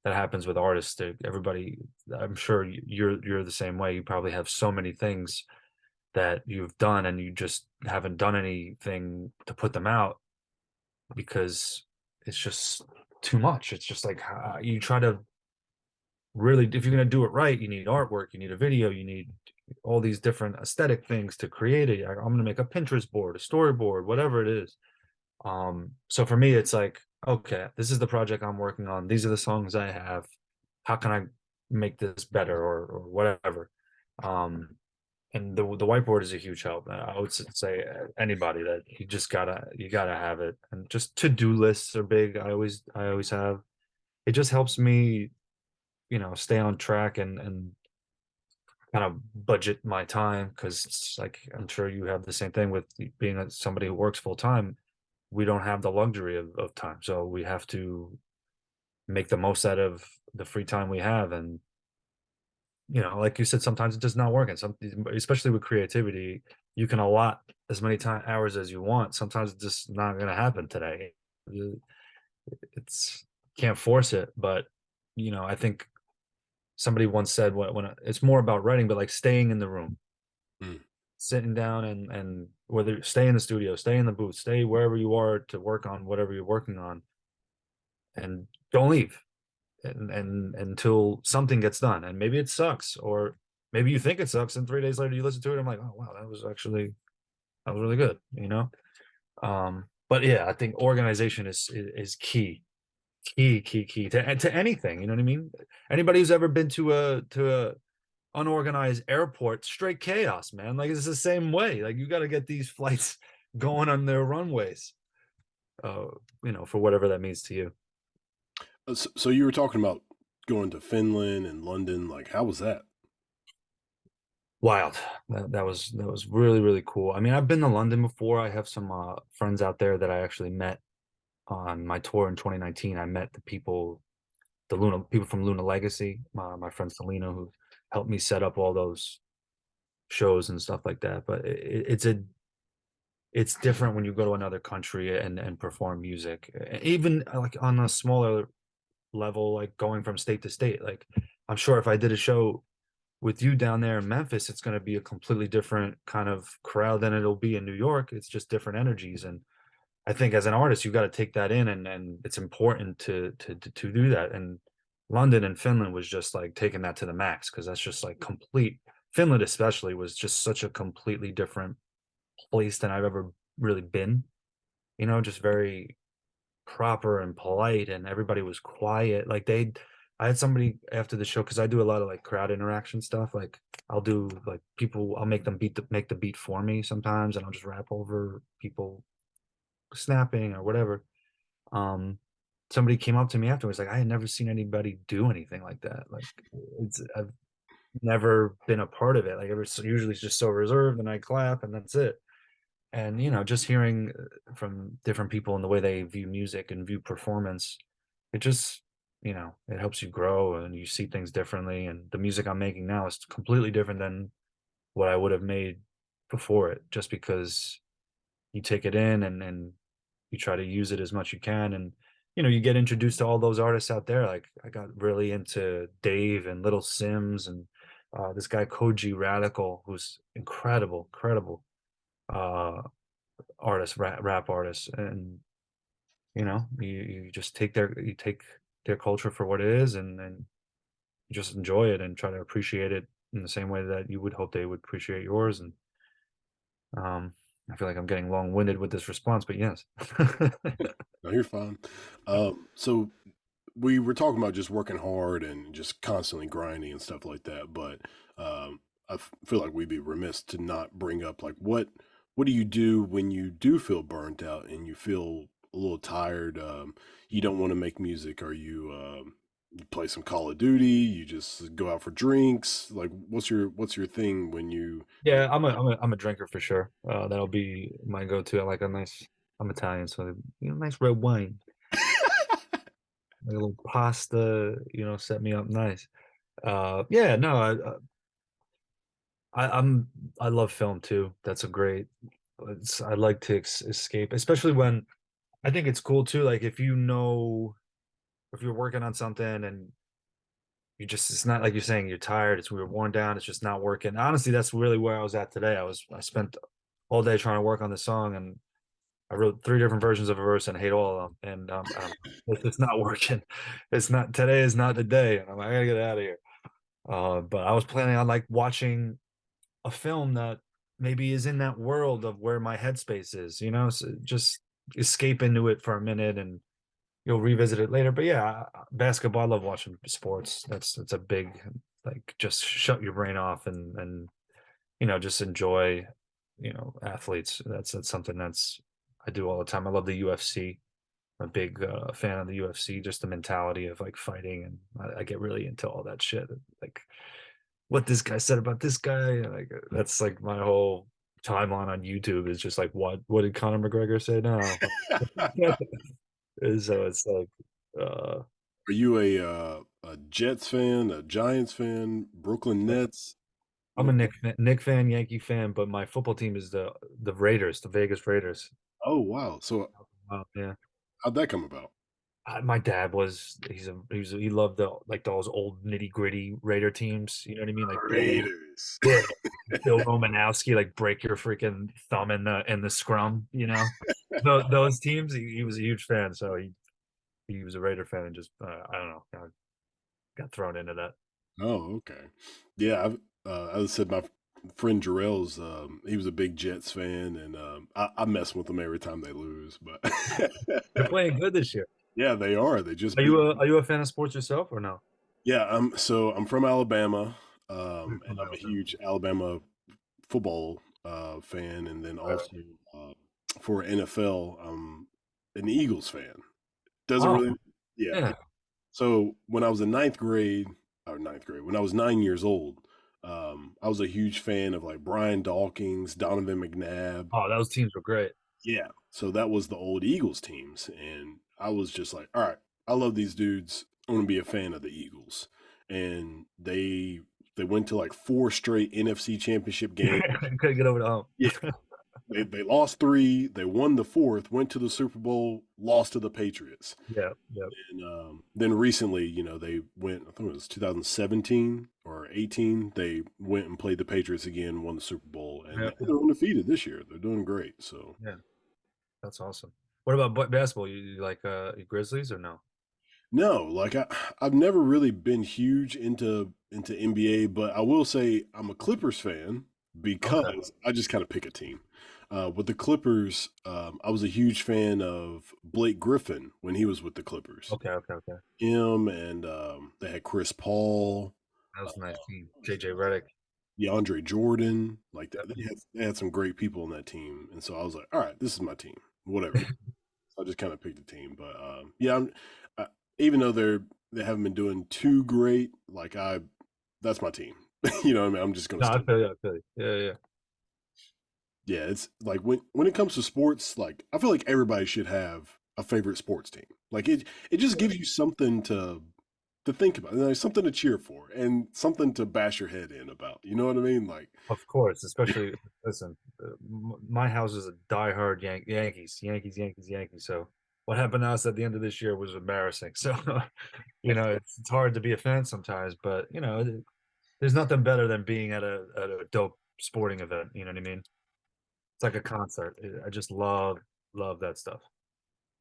that happens with artists. Everybody, I'm sure you're the same way. You probably have so many things that you've done and you just haven't done anything to put them out because it's just too much. It's just like you try to really, if you're going to do it right, you need artwork, you need a video, you need all these different aesthetic things to create it. I'm going to make a Pinterest board, a storyboard, whatever it is. So for me, it's like, okay, this is the project I'm working on. These are the songs I have. How can I make this better or whatever? Um, and the whiteboard is a huge help. I would say anybody that you gotta have it. And just to-do lists are big. I always have. It just helps me, stay on track and kind of budget my time because it's like I'm sure you have the same thing with being somebody who works full time. We don't have the luxury of time. So we have to make the most out of the free time we have. And, like you said, sometimes it does not work. And especially with creativity, you can allot as many hours as you want. Sometimes it's just not going to happen today. It's can't force it. But, I think somebody once said when it's more about writing, but like staying in the room, Mm. sitting down and whether stay in the studio, stay in the booth, stay wherever you are to work on whatever you're working on and don't leave and until something gets done. And maybe it sucks, or maybe you think it sucks, and 3 days later you listen to it. I'm like, oh wow, that was actually That was really good, you know? But yeah, I think organization is key. Key to anything, you know what I mean? Anybody who's ever been to a unorganized airport, straight chaos, man. Like it's the same way. Like you got to get these flights going on their runways. Uh, for whatever that means to you. So you were talking about going to Finland and London. Like, how was that? Wild. That was really really cool. I mean, I've been to London before. I have some friends out there that I actually met on my tour in 2019. I met the Luna people from Luna Legacy. My friend Selena, who helped me set up all those shows and stuff like that. But it's different when you go to another country and perform music, even like on a smaller level, like going from state to state. Like I'm sure if I did a show with you down there in Memphis, it's going to be a completely different kind of crowd than it'll be in New York. It's just different energies. And I think as an artist, you got to take that in, and it's important to do that. And London and Finland was just like taking that to the max, because that's just like complete. Finland especially was just such a completely different place than I've ever really been. Just very proper and polite, and everybody was quiet. I had somebody after the show, because I do a lot of like crowd interaction stuff. Like I'll do like people, I'll make the beat for me sometimes, and I'll just rap over people snapping or whatever. Um, Somebody came up to me afterwards, like I had never seen anybody do anything like that. Like I've never been a part of it. Like usually it's just so reserved, and I clap and that's it. And just hearing from different people and the way they view music and view performance, it just it helps you grow and you see things differently. And the music I'm making now is completely different than what I would have made before it, just because you take it in, and you try to use it as much you can. And you get introduced to all those artists out there. Like I got really into Dave and Little Sims, and this guy Koji Radical, who's incredible uh artist, rap artist. And you just take their culture for what it is, and you just enjoy it and try to appreciate it in the same way that you would hope they would appreciate yours. And um I feel like I'm getting long-winded with this response, but yes. No, you're fine. So we were talking about just working hard and just constantly grinding and stuff like that, but feel like we'd be remiss to not bring up like what do you do when you do feel burnt out and you feel a little tired? You don't want to make music. Are you play some Call of Duty? You just go out for drinks? Like, what's your thing when you? Yeah, I'm a drinker for sure. That'll be my go-to. I like a nice. I'm Italian, so nice red wine, like a little pasta. Set me up nice. Yeah, no, I love film too. That's a great. I like to escape, especially when I think it's cool too. Like if you're working on something and it's not like you're saying you're tired. It's we were worn down. It's just not working. Honestly, that's really where I was at today. I spent all day trying to work on the song, and I wrote three different versions of a verse and I hate all of them. And it's not working. It's not today is not the day. And I'm like, I gotta get out of here. But I was planning on like watching a film that maybe is in that world of where my headspace is, so just escape into it for a minute, and you'll revisit it later. But yeah, basketball, I love watching sports. That's a big, like, just shut your brain off, and just enjoy, athletes. That's something that's I do all the time. I love the UFC. I'm a big fan of the UFC, just the mentality of like fighting, and I get really into all that shit. Like what this guy said about this guy, like that's like my whole timeline on YouTube is just like what did Conor McGregor say now? So it's like uh Are you a Jets fan, a Giants fan, Brooklyn Nets? I'm a What? Nick fan, Yankee fan, but my football team is the Raiders, the Vegas Raiders. Oh wow! So Yeah. how'd that come about? My dad he loved those old nitty-gritty Raider teams, you know what I mean? Like Bill, Raiders. yeah, Bill Romanowski, like break your freaking thumb in the scrum, those teams. He was a huge fan, so he was a Raider fan, and just I don't know, got thrown into that. Oh, okay. Yeah, as I said, my friend Jarrell's, he was a big Jets fan, and I mess with them every time they lose. But They're playing good this year. yeah, they are. They just Are beat. you a fan of sports yourself or no? Yeah, I'm from Alabama, and I'm a Okay. huge Alabama football fan, and then Right. also uh, for NFL, I'm an Eagles fan. Doesn't Oh, really, yeah. yeah. So when I was in ninth grade, when I was 9 years old, I was a huge fan of like Brian Dawkins, Donovan McNabb. Oh, those teams were great. Yeah. So that was the old Eagles teams. And I was just like, all right, I love these dudes. I want to be a fan of the Eagles. And they went to like four straight NFC championship games. Couldn't get over the hump. Yeah. They lost three, they won the fourth, went to the Super Bowl, lost to the Patriots. Yeah, yeah, And then recently, they went, I think it was 2017 or 18, they went and played the Patriots again, won the Super Bowl, and yeah, they're undefeated this year. They're doing great. So, yeah. That's awesome. What about basketball? You like Grizzlies or no? no, like I've never really been huge into NBA, but I will say I'm a Clippers fan Okay, because I just kind of pick a team. With the Clippers, I was a huge fan of Blake Griffin when he was with the Clippers. okay, okay, okay. Him and they had Chris Paul, That uh, was a nice team. JJ Redick. DeAndre Jordan. Like Yep. they had some great people on that team, and so I was like, all right, this is my team, whatever. So I just kind of picked a team, but yeah, I, even though they haven't been doing too great, like that's my team. You know what I mean? I'm just gonna No, I stick. feel you. I feel you. Yeah, yeah. Yeah, it's like when it comes to sports, like I feel like everybody should have a favorite sports team. Like it just gives you something to think about, something to cheer for, and something to bash your head in about. You know what I mean? Like, Of course, especially listen. My house is a diehard Yankees, Yankees, Yankees, Yankees. So what happened to us at the end of this year was embarrassing. So it's hard to be a fan sometimes, but there's nothing better than being at a dope sporting event. You know what I mean? It's like a concert. I just love that stuff.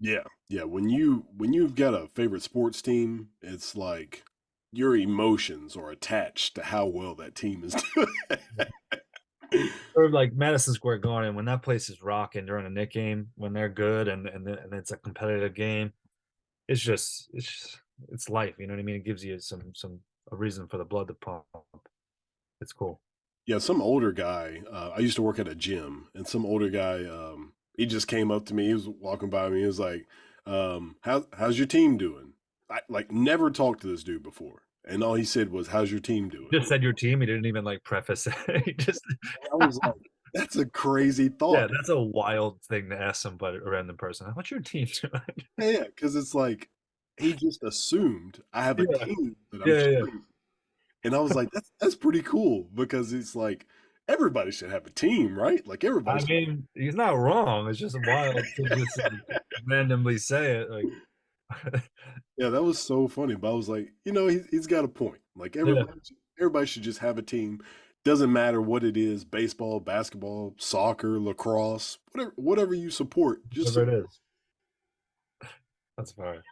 yeah, yeah. When you've got a favorite sports team, it's like your emotions are attached to how well that team is doing. Or like Madison Square Garden, when that place is rocking during a Knick game, when they're good and it's a competitive game, it's life. You know what I mean? It gives you some a reason for the blood to pump. It's cool. Yeah, some older guy. I used to work at a gym, and some older guy. He just came up to me. He was walking by me. He was like, how's your team doing?" I like never talked to this dude before, and all he said was, "How's your team doing?" Just said your team. He didn't even like preface it. He just I was like, "That's a crazy yeah, thought." that's a wild thing to ask somebody, a random person. What's your team doing? Yeah, because it's like he just assumed I have a Yeah, team that I'm yeah, yeah. cheering, and I was like, "That's pretty cool," because it's like everybody should have a team, right? Like everybody I should. mean, he's not wrong. It's just wild to just like, randomly say it. Like, Yeah, that was so funny. But I was like, he's got a point. Like yeah, everybody should just have a team. Doesn't matter what it is, baseball, basketball, soccer, lacrosse, whatever you support, just whatever it support. is. That's fine.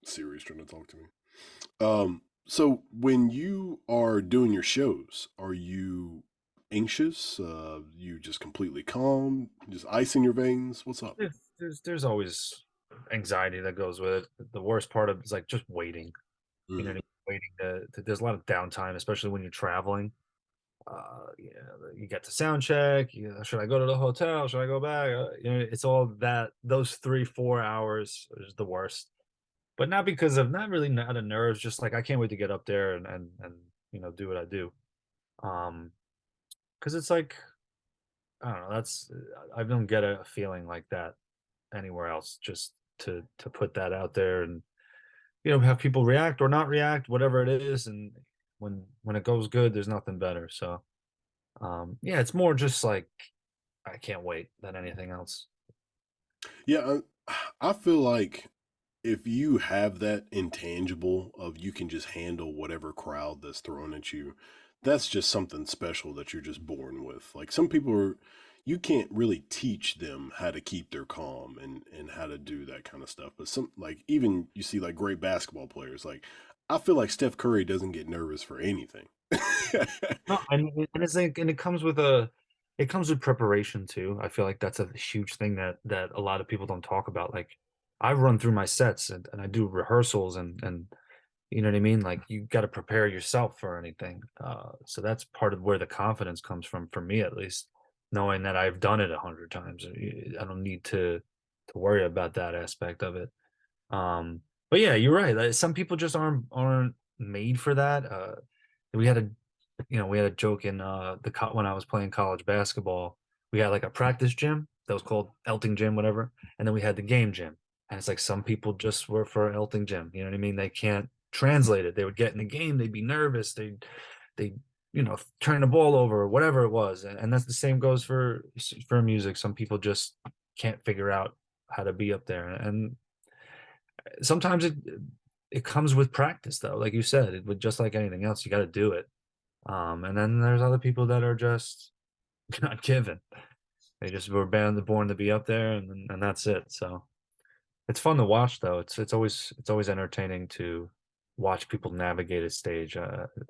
Siri's trying to talk to me. So when you are doing your shows, are you anxious? You just completely calm, just ice in your veins? What's up? There's always anxiety that goes with it. The worst part of it is like just waiting. You know, Mm. waiting there's a lot of downtime, especially when you're traveling. You get to sound check. Should I go to the hotel? Should I go back? It's all that. Those 3 4 hours is the worst. But not because of not really out of nerves. Just like I can't wait to get up there and do what I do. Um, because it's like I don't know. I don't get a feeling like that anywhere else. Just to put that out there and have people react or not react, whatever it is, and when it goes good, there's nothing better. So yeah, it's more just like I can't wait than anything else. Yeah, I feel like if you have that intangible of you can just handle whatever crowd that's thrown at you, that's just something special that you're just born with. Like some people are, you can't really teach them how to keep their calm and how to do that kind of stuff. But some like even you see like great basketball players, like I feel like Steph Curry doesn't get nervous for anything. No, and it's like, and it comes with preparation too. I feel like that's a huge thing that a lot of people don't talk about. Like I run through my sets and I do rehearsals and you know what I mean? Like you got to prepare yourself for anything. So that's part of where the confidence comes from, for me at least, knowing that I've done it 100 times. I don't need to worry about that aspect of it. But yeah, you're right. Like, some people just aren't made for that. We had a we had a joke in when I was playing college basketball. We had like a practice gym that was called Elting Gym, whatever, and then we had the game gym. And it's like some people just were for Elting Gym. You know what I mean? They can't translate it. They would get in the game, they'd be nervous, they turn the ball over or whatever it was. And that's the same goes for music. Some people just can't figure out how to be up there. And sometimes it comes with practice though. Like you said, it would just like anything else, you got to do it. And then there's other people that are just not given. They just were born to be up there, and that's it. So it's fun to watch, though. It's always entertaining to watch people navigate a stage.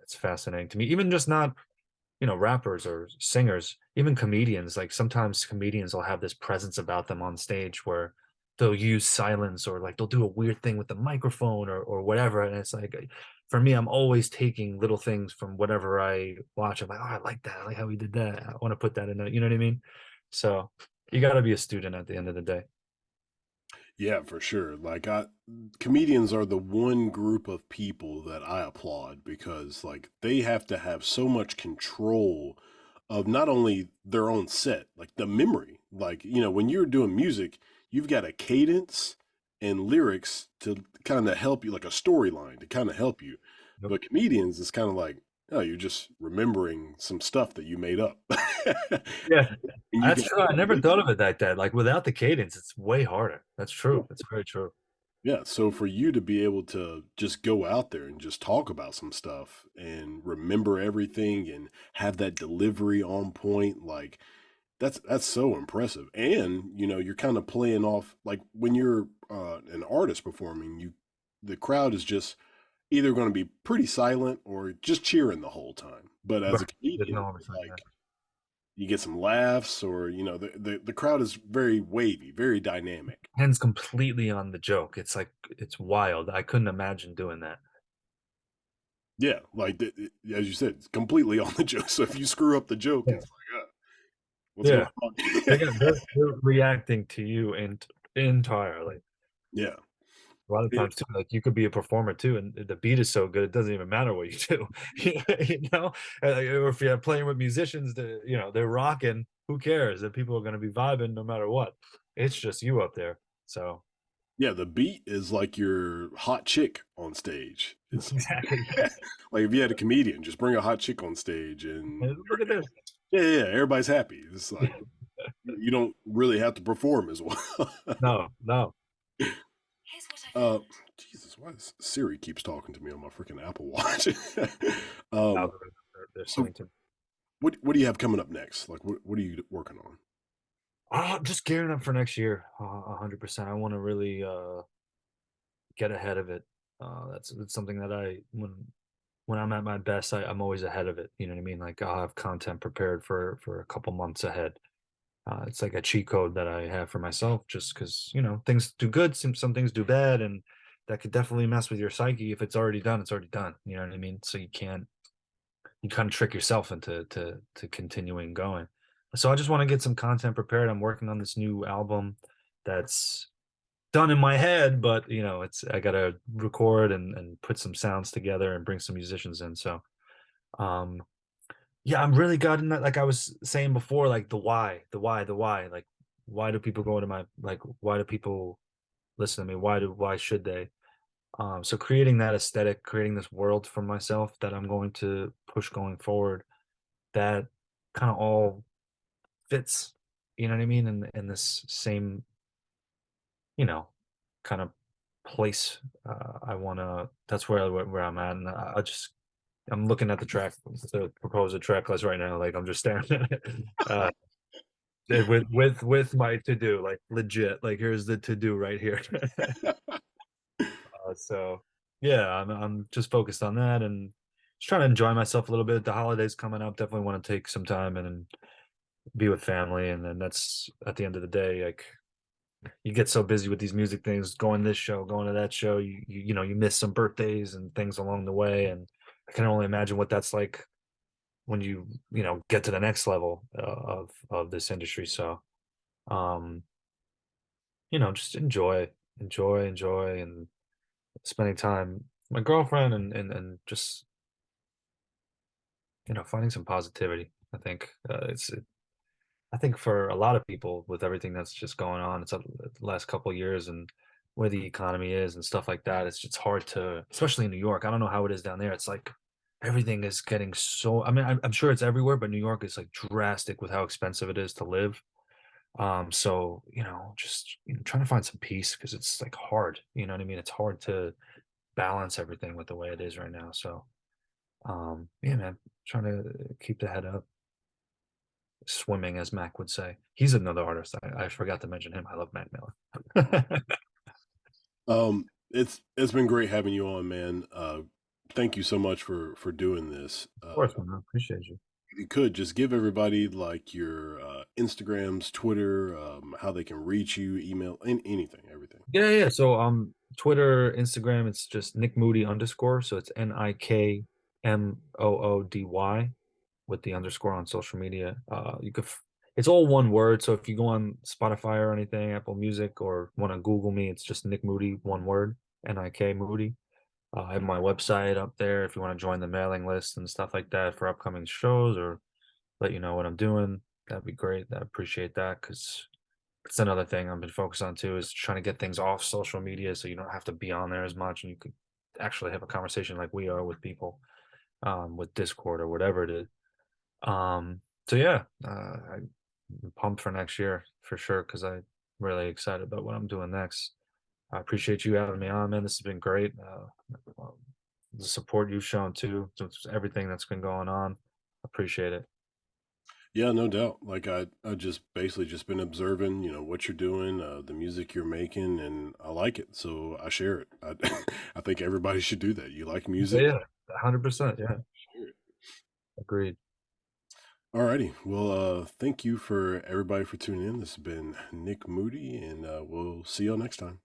It's fascinating to me. Even just not rappers or singers, even comedians. Like sometimes comedians will have this presence about them on stage where they'll use silence or like they'll do a weird thing with the microphone or whatever. And it's like for me, I'm always taking little things from whatever I watch. I'm like, oh, I like that. I like how he did that. I want to put that in there. You know what I mean? So you got to be a student at the end of the day. Yeah, for sure. Comedians are the one group of people that I applaud because like they have to have so much control of not only their own set, like the memory. Like, when you're doing music, you've got a cadence and lyrics to kind of help you, like a storyline to kind of help you. Yep. But comedians, it's kind of like, oh, you're just remembering some stuff that you made up. Yeah, And you that's got true. I never thought of it like that. Like without the cadence, it's way harder. That's true. That's very true. Yeah, so for you to be able to just go out there and just talk about some stuff and remember everything and have that delivery on point, like that's so impressive. And, you're kind of playing off like when you're an artist performing, the crowd is just either going to be pretty silent or just cheering the whole time. But as a Right. There's no comedian, oversight. like you get some laughs or, the crowd is very wavy, very dynamic. Depends completely on the joke. It's like it's wild. I couldn't imagine doing that. Yeah, like as you said, it's completely on the joke. So if you screw up the joke, Yeah. it's like, what's going Yeah. on? They're reacting to you entirely. Yeah, A lot of it, times too, like you could be a performer too, and the beat is so good it doesn't even matter what you do. You know, or if you're playing with musicians, they're rocking. Who cares? That people are going to be vibing no matter what. It's just you up there. So yeah. The beat is like your hot chick on stage. It's exactly. like if you had a comedian, just bring a hot chick on stage, and Look at this. yeah, everybody's happy. It's like you don't really have to perform as well. No, no. uh, Jesus, why does Siri keeps talking to me on my freaking Apple Watch? um, They're so saying to what do you have coming up next? Like what are you working on? just gearing up for next year, 100%. I want to really get ahead of it. That's something that when I'm at my best, I'm always ahead of it. You know what I mean? Like I'll have content prepared for a couple months ahead. It's like a cheat code that I have for myself, just because things do good, some things do bad, and that could definitely mess with your psyche. If it's already done, it's already done. You know what I mean? So you kind of trick yourself into to continuing going. So I just want to get some content prepared. I'm working on this new album that's done in my head, but it's I gotta record and put some sounds together and bring some musicians in. So um yeah, I'm really good in that. Like I was saying before, like the why. Like why do people go to my like why do people listen to me? Why should they? So creating that aesthetic, creating this world for myself that I'm going to push going forward, that kind of all fits, you know what I mean, in this same, you know, kind of place. I wanna that's where I'm at. And I'm looking at the track to propose a track list right now. Like I'm just staring at it. With my to do, like legit. Like here's the to do right here. So yeah, I'm just focused on that, and just trying to enjoy myself a little bit. The holidays coming up, definitely want to take some time and be with family. And then that's at the end of the day, like you get so busy with these music things, going this show, going to that show, you miss some birthdays and things along the way. And I can only imagine what that's like when you get to the next level of this industry. So um, just enjoy and spending time with my girlfriend and just finding some positivity. I think I think for a lot of people with everything that's just going on, it's the last couple of years and where the economy is and stuff like that. It's just hard to, especially in New York. I don't know how it is down there. It's like everything is getting so. I mean, I'm sure it's everywhere, but New York is like drastic with how expensive it is to live. So just trying to find some peace because it's like hard. You know what I mean? It's hard to balance everything with the way it is right now. So, yeah, man, trying to keep the head up, swimming, as Mac would say. He's another artist. I forgot to mention him. I love Mac Miller. Of It's been great having you on, man. Thank you so much for doing this. course, man. I appreciate you. If you could just give everybody like your Instagrams, Twitter, how they can reach you, email, anything, everything. Yeah. So Twitter, Instagram, it's just Nick Moody underscore. So it's NIKMOODY with the underscore on social media. It's all one word. So if you go on Spotify or anything, Apple Music, or want to Google me, it's just Nick Moody, one word, NIK Moody. I have my website up there if you want to join the mailing list and stuff like that for upcoming shows or let you know what I'm doing. That'd be great. I appreciate that because it's another thing I've been focused on too is trying to get things off social media so you don't have to be on there as much and you could actually have a conversation like we are with people with Discord or whatever it is. So yeah, I'm pumped for next year for sure because I'm really excited about what I'm doing next. I appreciate you having me on, man. This has been great. Um, the support you've shown too, so it's everything that's been going on. Appreciate it. Yeah, no doubt. Like I just basically just been observing, what you're doing, the music you're making, and I like it, so I share it. I think everybody should do that. You like Yeah, music, yeah, 100%. Yeah, share it. agreed. Alrighty. Well, thank you for everybody for tuning in. This has been Nick Moody, and we'll see y'all next time.